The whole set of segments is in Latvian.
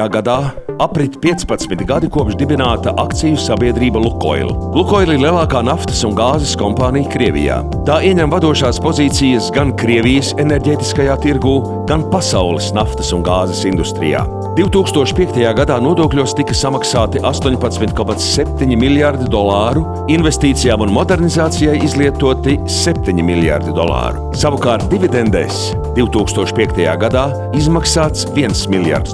Gadā aprit 15 gadi kopš dibināta akciju sabiedrība Lukoil. Lukoil ir lielākā naftas un gāzes kompānija Krievijā. Tā ieņem vadošās pozīcijas gan Krievijas enerģētiskajā tirgū, gan pasaules naftas un gāzes industrijā. 2005. gadā nodokļos tika samaksāti $18,7 miljardi, investīcijām un modernizācijai izlietoti $7 miljardi. Savukārt dividendēs 2005. gadā izmaksāts $1 miljards.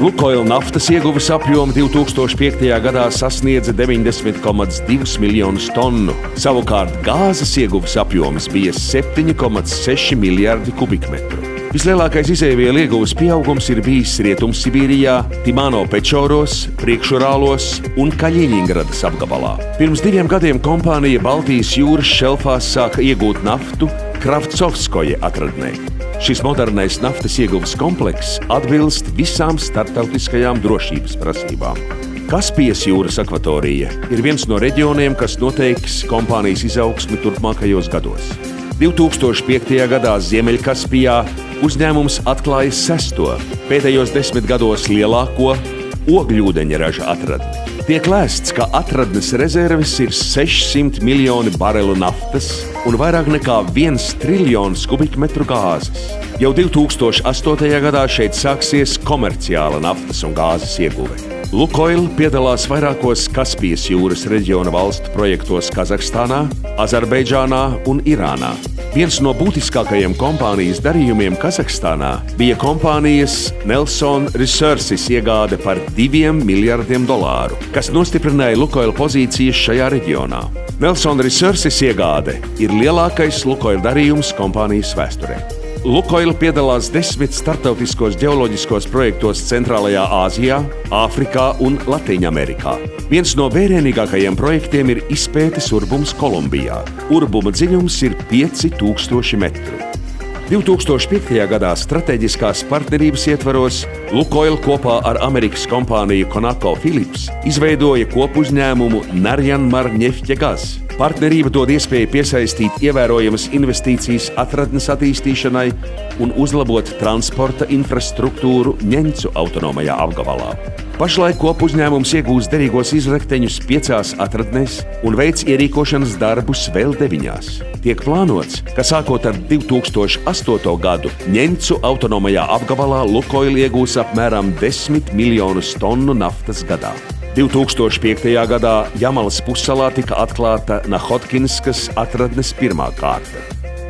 Lukoil naftas ieguves apjomi 2005. gadā sasniedza 90,2 miljonus tonu. Savukārt gāzes ieguves apjoms bija 7,6 miljardi kubikmetru. Vislielākais izēvielu ieguves pieaugums ir bijis Rietumsibīrijā, Timāno-Pečoros, Priekšurālos un Kaļiņingradas apgabalā. Pirms 2 gadiem kompānija Baltijas jūras šelfās sāka iegūt naftu Kravcovskoja atradnē. Šis modernais naftas ieguves komplekss atbilst visām starptautiskajām drošības prasībām. Kaspijas jūras akvatorija ir viens no reģioniem, kas noteiks kompānijas izaugsmi turpmākajos gados. 2005. gadā Ziemeļkaspijā uzņēmums atklāja 6. pēdējos 10 gados lielāko ogļūdeņraža atradni. Tiek lēsts, ka atradnes rezerves ir 600 miljoni barelu naftas un vairāk nekā 1 triljons kubikmetru gāzes. Jau 2008. gadā šeit sāksies komerciāla naftas un gāzes ieguve. Lukoil piedalās vairākos Kaspijas jūras reģiona valstu projektos Kazahstānā, Azerbaidžānā un Irānā. Viens no būtiskākajiem kompānijas darījumiem Kazahstānā bija kompānijas Nelson Resources iegāde par $2 miljardiem, kas nostiprināja Lukoil pozīcijas šajā reģionā. Nelson Resources iegāde ir lielākais Lukoil darījums kompānijas vēsturē. Lukoil piedalās 10 starptautiskos ģeoloģiskos projektos Centrālajā Āzijā, Āfrikā un Latīņamerikā. Viens no vērienīgākajiem projektiem ir izpētes urbums Kolumbijā. Urbuma dziļums ir 5000 metru. 2005. gadā strateģiskās partnerības ietvaros Lukoil kopā ar Amerikas kompāniju ConocoPhillips izveidoja kopuzņēmumu Narjanmar Neftjagaz. Partnerība dod iespēju piesaistīt ievērojamas investīcijas atradnes attīstīšanai un uzlabot transporta infrastruktūru Ņeņcu autonomajā apgabalā. Pašlaik kopuzņēmums iegūst derīgos izrakteņus 5 atradnēs un veic ierīkošanas darbus vēl 9. Tiek plānots, ka sākot ar 2008. gadu Ņeņcu autonomajā apgabalā Lukoil iegūs apmēram 10 miljonus tonu naftas gadā. 2005. gadā Jamalas pussalā tika atklāta Nahodkinskas atradnes pirmā kārta.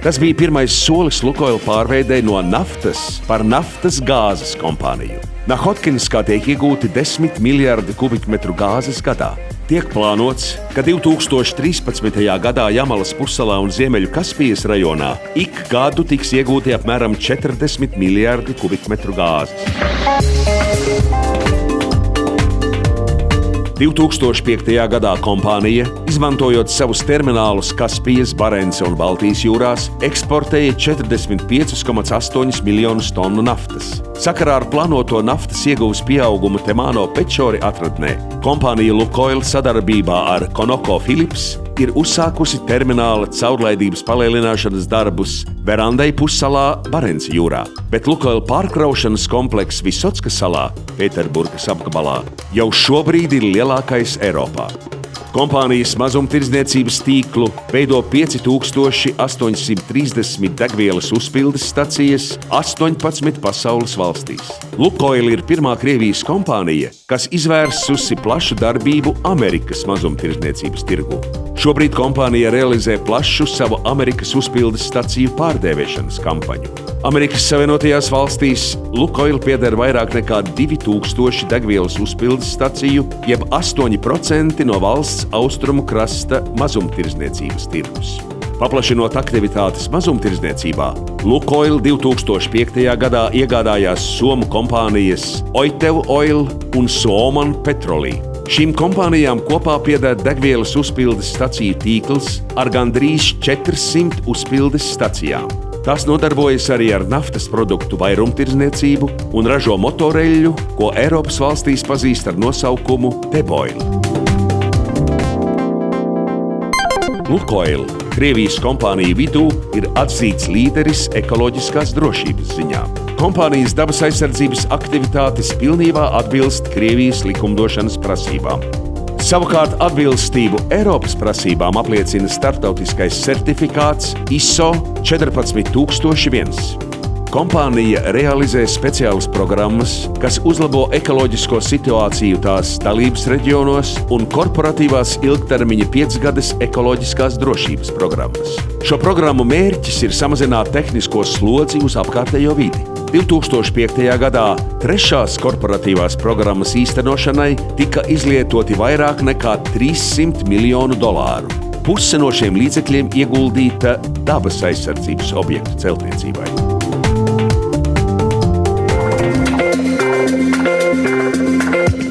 Tas bija pirmais solis Lukoil pārveidei no naftas par naftas gāzes kompāniju. Nahodkinskā tiek iegūti 10 miljardi kubikmetru gāzes gadā. Tiek plānots, ka 2013. gadā Jamalas pussalā un Ziemeļu Kaspijas rajonā ik gadu tiks iegūti apmēram 40 miljardi kubikmetru gāzes. 2005. gadā kompānija, izmantojot savus terminālus Kaspijas, Barenca un Baltijas jūrās, eksportēja 45,8 miljonus tonu naftas. Sakarā ar plānoto naftas ieguves pieaugumu Timāno-Pečori atradnē, kompānija Lukoil sadarbībā ar ConocoPhillips ir uzsākusi termināla caurlaidības palielināšanas darbus Verandai pussalā, Barenca jūrā, bet Lukoil pārkraušanas komplekss Visotskas salā, Pēterburgas apgabalā, jau šobrīd ir lielākais Eiropā. Kompānijas mazumtirdzniecības tīklu veido 5830 degvielas uzpildes stacijas 18 pasaules valstīs. Lukoil ir pirmā Krievijas kompānija, kas izvērsusi plašu darbību Amerikas mazumtirdzniecības tirgū. Šobrīd kompānija realizē plašu savu Amerikas uzpildes staciju pārdēvēšanas kampaņu. Amerikas Savienotajās valstīs Lukoil pieder vairāk nekā 2000 degvielas uzpildes staciju, jeb 8% no valsts austrumu krasta mazumtirdzniecības tirgus. Paplašinot aktivitātes mazumtirdzniecībā, Lukoil 2005. gadā iegādājās somu kompānijas Oitev Oil un Suomen Petroli. Šīm kompānijām kopā pieder degvielas uzpildes staciju tīkls ar gandrīz 400 uzpildes stacijām. Tās nodarbojas arī ar naftas produktu vairumtirdzniecību un ražo motoreļļu, ko Eiropas valstīs pazīst ar nosaukumu Teboil. Lukoil, Krievijas kompāniju vidū, ir atzīts līderis ekoloģiskās drošības ziņā. Kompānijas dabas aizsardzības aktivitātes pilnībā atbilst Krievijas likumdošanas prasībām. Savukārt atbilstību Eiropas prasībām apliecina starptautiskais certifikāts ISO 14001. Kompānija realizē speciālas programmas, kas uzlabo ekoloģisko situāciju tās dalības reģionos un korporatīvās ilgtermiņa 5-gades ekoloģiskās drošības programmas. Šo programmu mērķis ir samazināt tehnisko slodzi uz apkārtējo vidi. 2005. gadā trešās korporatīvās programmas īstenošanai tika izlietoti vairāk nekā $300 miljonu. Puse no šiem līdzekļiem ieguldīta dabas aizsardzības objektu celtniecībai.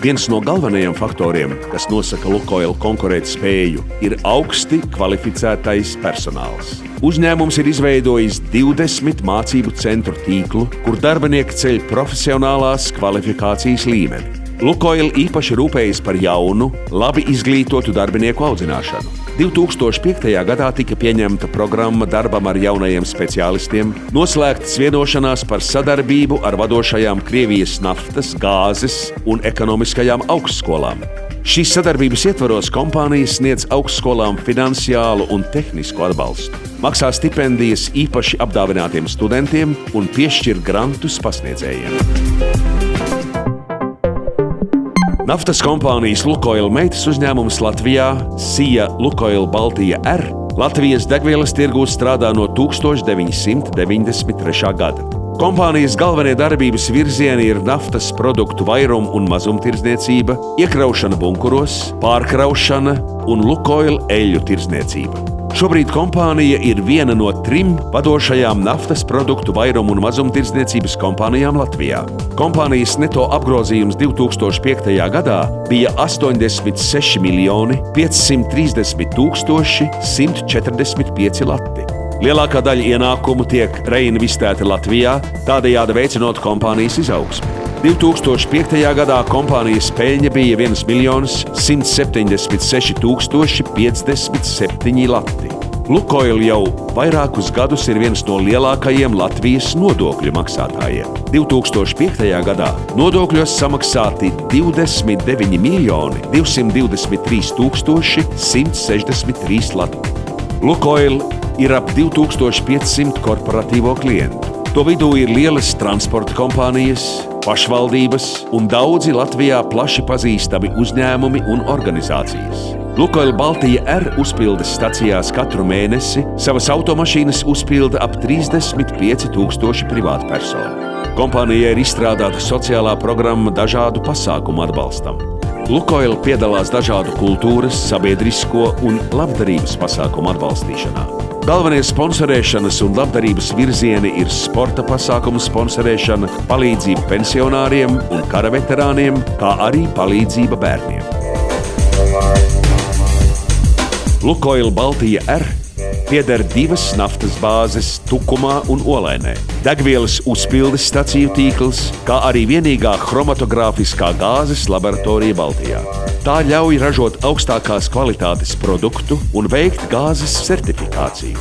Viens no galvenajiem faktoriem, kas nosaka Lukoil konkurētspēju, ir augsti kvalificētais personāls. Uzņēmums ir izveidojis 20 mācību centru tīklu, kur darbinieki ceļ profesionālās kvalifikācijas līmeni. Lukoil īpaši rūpējas par jaunu, labi izglītotu darbinieku audzināšanu. 2005. gadā tika pieņemta programma darbam ar jaunajiem speciālistiem, noslēgtas vienošanās par sadarbību ar vadošajām Krievijas naftas, gāzes un ekonomiskajām augstskolām. Šīs sadarbības ietvaros kompānijas sniedz augstskolām finansiālu un tehnisku atbalstu, maksā stipendijas īpaši apdāvinātiem studentiem un piešķir grantus pasniedzējiem. Naftas kompānijas Lukoil meitas uzņēmums Latvijā, SIA Lukoil Baltija R, Latvijas degvielas tirgū strādā no 1993. gada. Kompānijas galvenie darbības virzieni ir naftas produktu vairum- un mazumtirdzniecība, iekraušana bunkuros, pārkraušana un Lukoil eļļu tirdzniecība. Šobrīd kompānija ir viena no 3 vadošajām naftas produktu vairum- un mazumtirdzniecības kompānijām Latvijā. Kompānijas neto apgrozījums 2005. gadā bija 86 530 145 lati. Lielākā daļa ienākumu tiek reinvestēta Latvijā, tādējādi veicinot kompānijas izaugsmi. 2005. gadā kompānijas peļņa bija 1 176 057 lati. Lukoil jau vairākus gadus ir viens no lielākajiem Latvijas nodokļu maksātājiem. 2005. gadā nodokļos samaksāti 29 223 163 lati. Lukoil ir ap 2500 korporatīvo klientu. To vidū ir lielas transporta kompānijas, pašvaldības un daudzi Latvijā plaši pazīstami uzņēmumi un organizācijas. Lukoil Baltija R uzpildes stacijās katru mēnesi savas automašīnas uzpilda ap 35 000 privātpersonu. Kompānijai ir izstrādāta sociālā programma dažādu pasākumu atbalstam. Lukoil piedalās dažādu kultūras, sabiedrisko un labdarības pasākumu atbalstīšanā. Galvenie sponsorēšanas un labdarības virzieni ir sporta pasākumu sponsorēšana, palīdzība pensionāriem un kara veterāniem, kā arī palīdzība bērniem. Lukoil Baltija R pieder 2 naftas bāzes Tukumā un Olainē, degvielas uzpildes staciju tīkls, kā arī vienīgā chromatogrāfiskā gāzes laboratorija Baltijā. Tā ļauj ražot augstākās kvalitātes produktu un veikt gāzes certifikāciju.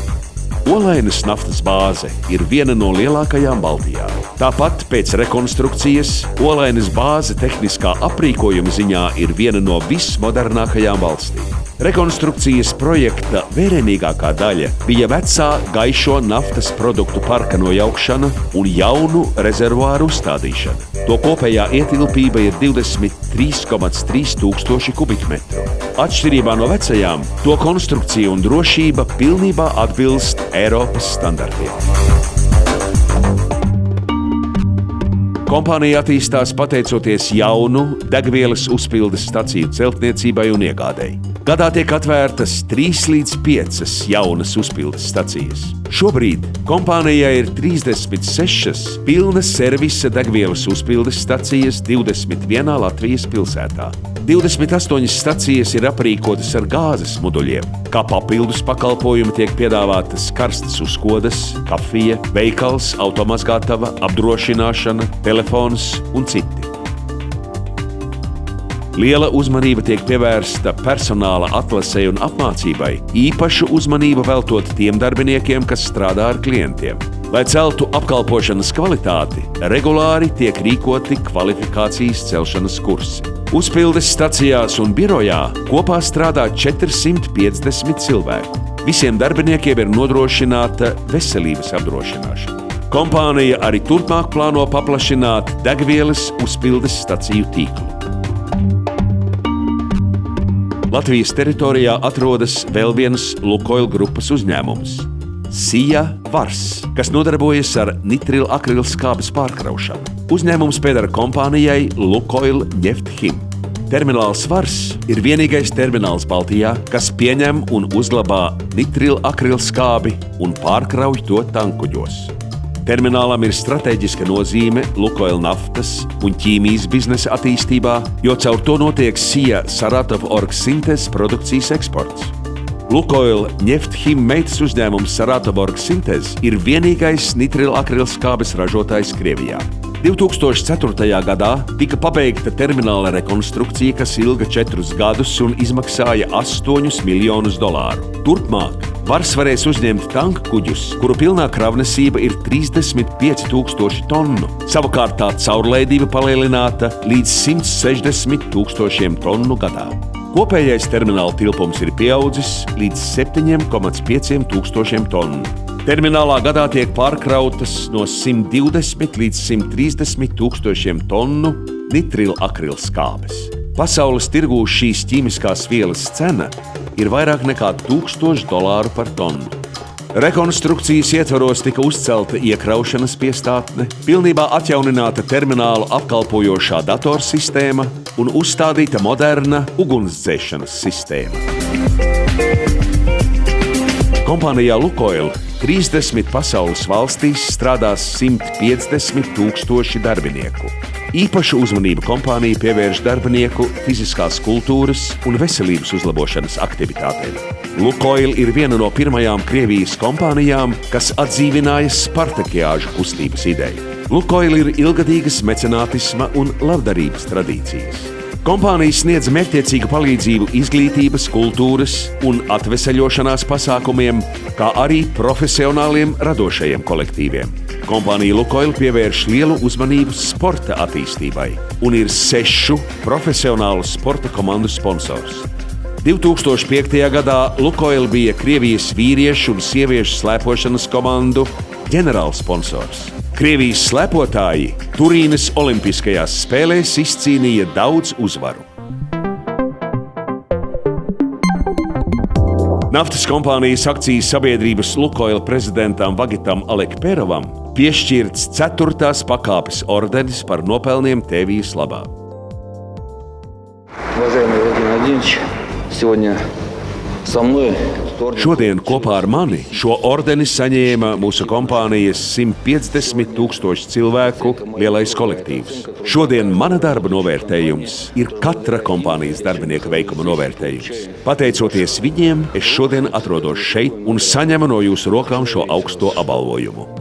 Olainas naftas bāze ir viena no lielākajām Baltijā. Tāpat pēc rekonstrukcijas Olainas bāze tehniskā aprīkojuma ziņā ir viena no vismodernākajām valstī. Rekonstrukcijas projekta vērienīgākā daļa bija vecā gaišo naftas produktu parka nojaukšana un jaunu rezervuāru uzstādīšana. To kopējā ietilpība ir 23,3 tūkstoši kubikmetru. Atšķirībā no vecajām, to konstrukcija un drošība pilnībā atbilst Eiropas standartiem. Kompānija attīstās pateicoties jaunu degvielas uzpildes staciju celtniecībai un iegādei. Gadā tiek atvērtas 3 līdz 5 jaunas uzpildes stacijas. Šobrīd kompānijai ir 36 pilnas servisa degvielas uzpildes stacijas 21 Latvijas pilsētā. 28 stacijas ir aprīkotas ar gāzes moduļiem. Kā papildus pakalpojumi tiek piedāvātas karstas uzkodas, kafija, veikals, automazgātava, apdrošināšana, telefons un citi. Liela uzmanība tiek pievērsta personāla atlasei un apmācībai, īpašu uzmanību veltot tiem darbiniekiem, kas strādā ar klientiem. Lai celtu apkalpošanas kvalitāti, regulāri tiek rīkoti kvalifikācijas celšanas kursi. Uzpildes stacijās un birojā kopā strādā 450 cilvēku. Visiem darbiniekiem ir nodrošināta veselības apdrošināšana. Kompānija arī turpmāk plāno paplašināt degvielas uzpildes staciju tīklu. Latvijas teritorijā atrodas vēl viens Lukoil grupas uzņēmums – SIA Vars, kas nodarbojas ar nitrilakrilskābes pārkraušanu. Uzņēmums pieder kompānijai Lukoil Nefthim. Termināls Vars ir vienīgais termināls Baltijā, kas pieņem un uzglabā nitrilakrilskābi un pārkrauj to tankuģos. Terminālam ir strateģiska nozīme Lukoil naftas un ķīmijas biznesa attīstībā, jo caur to notiek SIA Saratov Orgsintes produkcijas eksports. Lukoil Nefthim meitas uzņēmums Saratov Orgsintez ir vienīgais nitrilakrilskābes ražotājs Krievijā. 2004. gadā tika pabeigta termināla rekonstrukcija, kas ilga 4 gadus un izmaksāja $8 miljonus. Turpmāk Vars varēs uzņemt tankkuģus, kuru pilnā kravnesība ir 35,000 tonu. Savukārt tā caurlaidība palielināta līdz 160,000 tonu gadā. Kopējais termināla tilpums ir pieaudzis līdz 7,500 tonu. Terminālā gadā tiek pārkrautas no 120 līdz 130,000 tonu nitrilakrilskābes. Pasaules tirgū šīs ķīmiskās vielas cena ir vairāk nekā $1,000 par tonu. Rekonstrukcijas ietvaros tika uzcelta iekraušanas piestātne, pilnībā atjaunināta terminālu apkalpojošā datorsistēma un uzstādīta moderna ugunsdzēšanas sistēma. Kompānijā Lukoil 30 pasaules valstīs strādās 150,000 darbinieku. Īpašu uzmanību kompānija pievērš darbinieku fiziskās kultūras un veselības uzlabošanas aktivitātēm. Lukoil ir viena no pirmajām Krievijas kompānijām, kas atdzīvināja spartakiāžu kustības ideju. Lukoil ir ilgadīgas mecenātisma un labdarības tradīcijas. Kompānija sniedz mērķtiecīgu palīdzību izglītības, kultūras un atveseļošanās pasākumiem, kā arī profesionāliem radošajiem kolektīviem. Kompānija Lukoil pievērš lielu uzmanību sporta attīstībai un ir 6 profesionālu sporta komandu sponsors. 2005. gadā Lukoil bija Krievijas vīriešu un sieviešu slēpošanas komandu ģenerālsponsors. Krievijas slēpotāji Turīnas olimpiskajās spēlēs izcīnīja daudz uzvaru. Naftas kompānijas akcijas sabiedrības Lukoil prezidentam Vagitam Alekperovam piešķirts 4. pakāpes ordenis par nopelniem Tēvijas labā. Šodien kopā ar mani šo ordeni saņēma mūsu kompānijas 150,000 cilvēku lielais kolektīvs. Šodien mana darba novērtējums ir katra kompānijas darbinieka veikuma novērtējums. Pateicoties viņiem, es šodien atrodos šeit un saņemu no jūsu rokām šo augsto apbalvojumu.